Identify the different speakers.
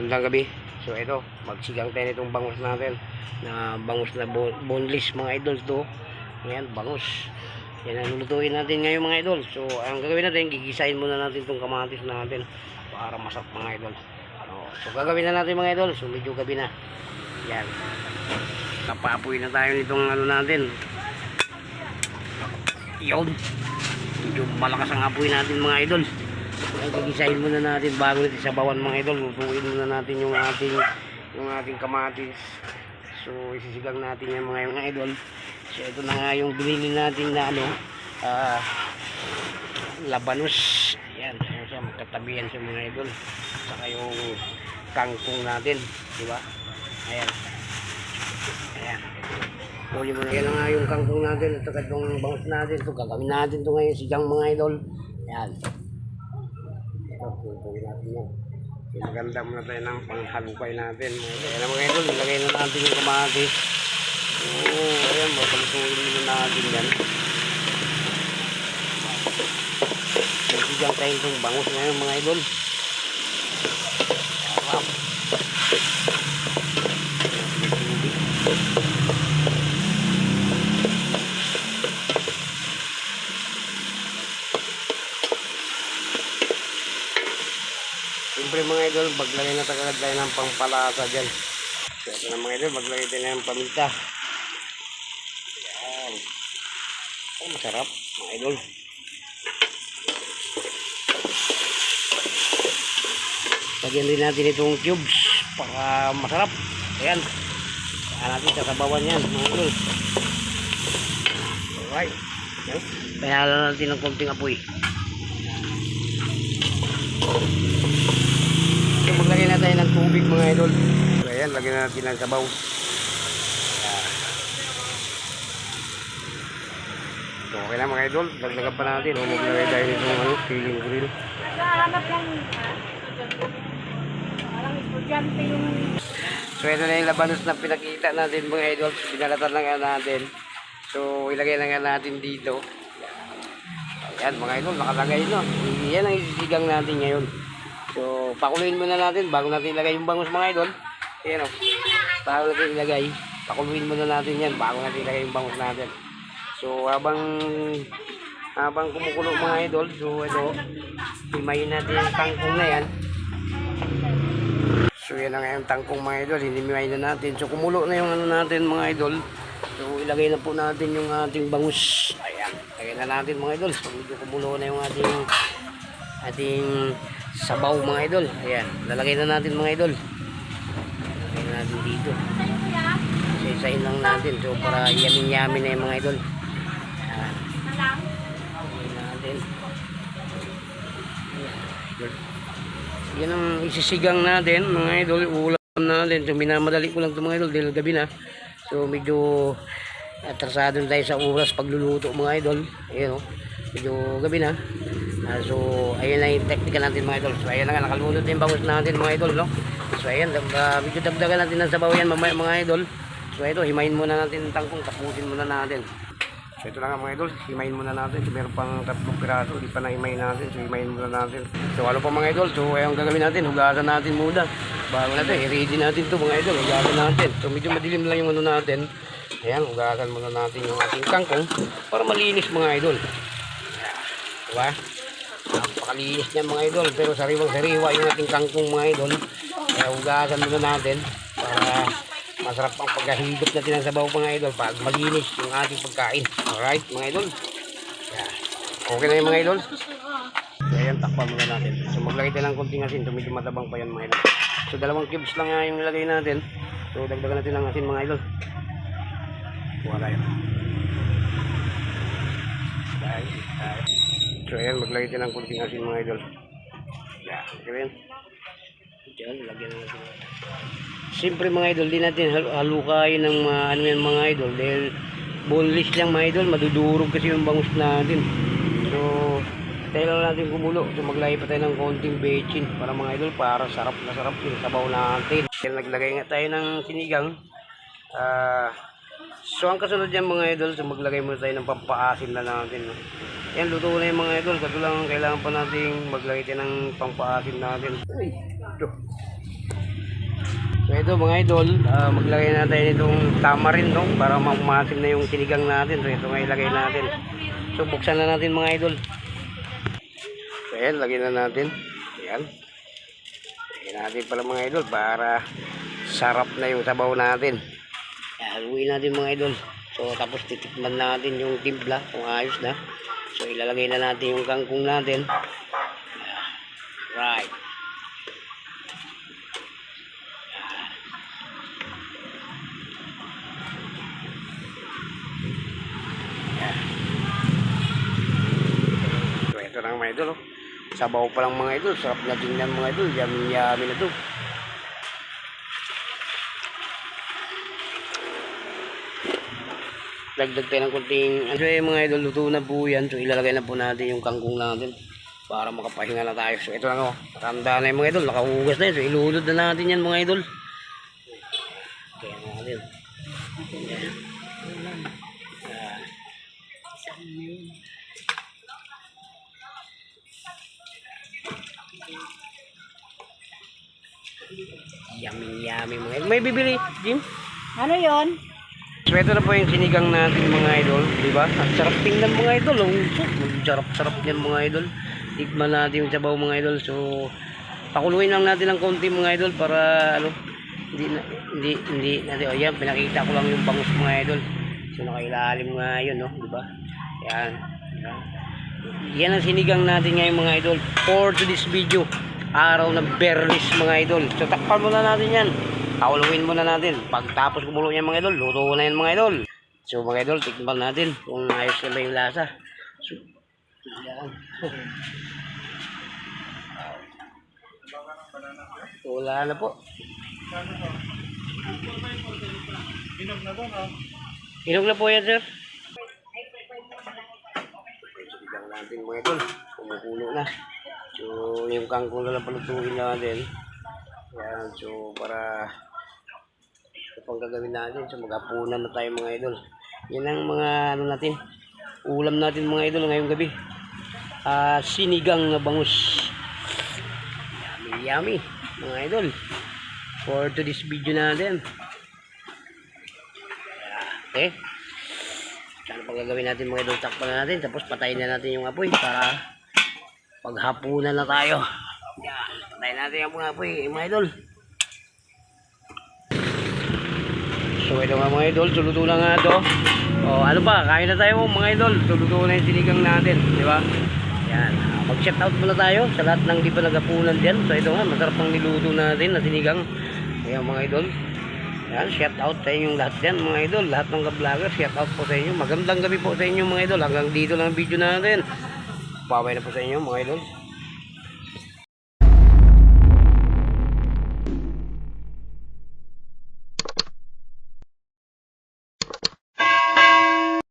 Speaker 1: magandang gabi. So ito, magsigang tayo nitong bangus natin na bangus na boneless mga idol to. Ayan, bangus. Yan ang lulutuin natin ngayon mga idol. So ang gagawin natin, gigisahin muna natin itong kamatis natin para masarap mga idol. So gagawin na natin mga idol. So medyo gabi na. Yan. Napapoy na tayo nitong ano natin. Yun. Medyo malakas ang apoy natin mga idol. Gigisahin muna natin bago natin sabawan mga idol. Lutuin muna natin yung ating kamatis. So isisigang natin yan mga idol. So ito na nga yung binili natin na labanos. Ayan, siya magkatabihan sa mga idol. Saka yung kangkong natin, di ba? Ayan. Ayan. Tuloy mo na yan nga yung kangkong natin at saka itong bangus natin. Ito gagawin natin ito ngayon sigang mga idol. Ayan. Tutuloy natin yan. Maganda muna tayo ng panghalukay natin. Ayan mga idol, ilagay na natin yung kamatis. Ayan, mapalutuin muna natin yan. Sigang tayo itong bangus ngayon mga idol. Sarap. Siyempre mga idol, maglagay na tayo ng pangpalasa dyan. So ito na mga idol, maglagay tayo ng paminta. Yan. Oh, masarap mga idol. Lagyan din natin itong cubes para masarap. Ayan. Saan natin sasabawan yan mga idol. Alright. Kaya lang natin ng konting apoy. So maglagay na tayo ng tubig mga idol. So ayan, lagyan na natin ng sabaw. So okay na mga idol, dagdagan pa natin. O maglagay tayo nitong feeling grill.
Speaker 2: Hanap lang parang estudyante yung...
Speaker 1: So ito na yung labanos na pinakita natin mga idol. Binalatan na nga natin. So ilagay na nga natin dito. Ayan mga idol, nakalagay no. Yan ang isisigang natin ngayon. So pakuluin muna natin bago natin ilagay yung bangus mga idol. Ayan o. Bago natin ilagay, pakuluin muna natin yan bago natin ilagay yung bangus natin. So habang kumukulo mga idol, so ito, himayin natin yung tangkong na yan. So yan na nga yung tangkong mga idol, hinimayin na natin. So kumulo na yung ano natin mga idol. So ilagay na po natin yung ating bangus. Ayan, ilagay na natin mga idol. So medyo kumulo na yung ating sabaw mga idol. Ayan, lalagay na natin mga idol. Lagay na natin dito. Isa-isahin lang natin. So para yamin-yamin na yung mga idol. Ayan. Lagay natin. Ayan. Yan ang isisigang natin mga idol. Ulam natin. So minamadali ko lang ito mga idol dahil gabi na. So medyo atrasado tayo sa oras pagluluto mga idol. Ayan o. Medyo gabi na. So ayan na yung teknika natin mga idol. So ayan na nga, nakalunod na yung bangus natin mga idol no? So ayan, medyo dagdagan natin ng sabaw yan mamaya mga idol. So ito, himayin muna natin ang tangkong, tapusin muna natin. So ito na nga mga idol, himayin muna natin. So meron pang 3 piraso, di pa na himayin natin. So himayin muna natin. So ano pa mga idol, so ayong gagawin natin, hugasan natin muna. Bago natin, i-ready natin to mga idol, hugasan natin. So medyo madilim lang yung ano natin. Ayan, hugasan muna natin yung ating kangkong para malinis mga idol. Diba? Napakalinis niyan mga idol, pero sariwang-sariwa yung ating kangkong mga idol. Kaya hugasan muna natin para masarap ang paghahigop natin ng sabaw mga idol pag malinis yung ating pagkain. Alright mga idol. Yeah. Okay na yung mga idol. So ayan, takpan muna natin. So maglagay tayo ng konting asin. So medyo matabang pa yan mga idol. So 2 cubes lang yung nilagay natin. So dagdagan natin ng asin mga idol. Kuha tayo. So ayan, maglagay tayo ng konting asin mga idol. Yeah, okay rin. Diyan, lagyan natin. Siyempre mga idol, di natin halukayin ng ano yan mga idol dahil boneless lang mga idol, madudurog kasi yung bangus natin. So tayo lang natin kumulo. So maglagay pa tayo ng konting bechin para mga idol, para sarap na sarap yung sabaw natin. Then naglagay nga tayo ng sinigang. So ang kasunod yan mga idol, so maglagay muna tayo ng pampaasim na natin. Yan, luto na yung mga idol. Kaso lang kailangan pa natin maglagay tayo ng pampaasim natin. Uy, ito. So ito mga idol, maglagay natin itong tamarin, no? Para makumasin na yung sinigang natin. So ito nga ilagay natin. So buksan na natin mga idol. So ayan, lagyan na natin. Ayan. Lagyan natin pala mga idol para sarap na yung sabaw natin. Haluin natin mga idol. So tapos titikman natin yung timpla kung ayos na. So ilalagay na natin yung kangkong natin. Right. So ito na mga idol. Oh. Sabaw pa lang mga idol. Sarap na tingnan mga idol. Yummy na to. Dagdag tayo ng kunting ano mga idol, luto na po yan. So ilalagay na po natin yung kangkong natin para makapahinga na tayo. So ito lang, nakahanda na yung mga idol, nakahugas na yun. So ilulod na natin yan mga idol. Kaya natin yummy mga idol. May bibili Jim?
Speaker 2: Ano yon?
Speaker 1: So ito na po yung sinigang natin mga idol, di ba? Ang sarap tingnan mga idol, sarap niyan mga idol. Tikman natin yung sabaw mga idol. So pakuluin lang natin ng konti mga idol para ano, hindi natin. Oh, yan, pinakita ko lang yung bangus mga idol. So nakailalim nga yun, no, di ba? Yan. Yan ang sinigang natin ngayon mga idol. For today's video, araw na Bernis mga idol. So takpan muna natin yan. Pakuluin muna natin. Pagtapos kumulo niya mga idol, luto na yan mga idol. So mga idol, tikman natin kung ayos na ba yung lasa. So, yan. Wala na po. Hinog na po yan sir. Sinigang natin mga idol. Kumukulo na. So yung kangkong na lang palutuin natin. Yan. So para pang gagawin natin, so maghapunan na tayo mga idol. Yan ang mga ano natin, ulam natin mga idol ngayong gabi. Sinigang na bangus. Yummy mga idol for today's video natin. Okay, ano pang gagawin natin mga idol, takpan na natin tapos patayin na natin yung apoy para paghapunan na tayo. Yan, patayin natin yung apoy mga idol. So ito nga mga idol, suluto na nga ito. O ano pa, kain na tayo mga idol. Suluto na yung sinigang natin, di ba? Yan, mag-shout out muna tayo sa lahat ng di pa nagapunan dyan. So ito nga, masarap ang niluto natin na sinigang. Ayan mga idol. Yan, shout out sa inyong lahat dyan mga idol. Lahat ng ka-vlogger, shout out po sa inyo. Magandang gabi po sa inyo mga idol. Hanggang dito lang ang video natin. Babay na po sa inyo mga idol.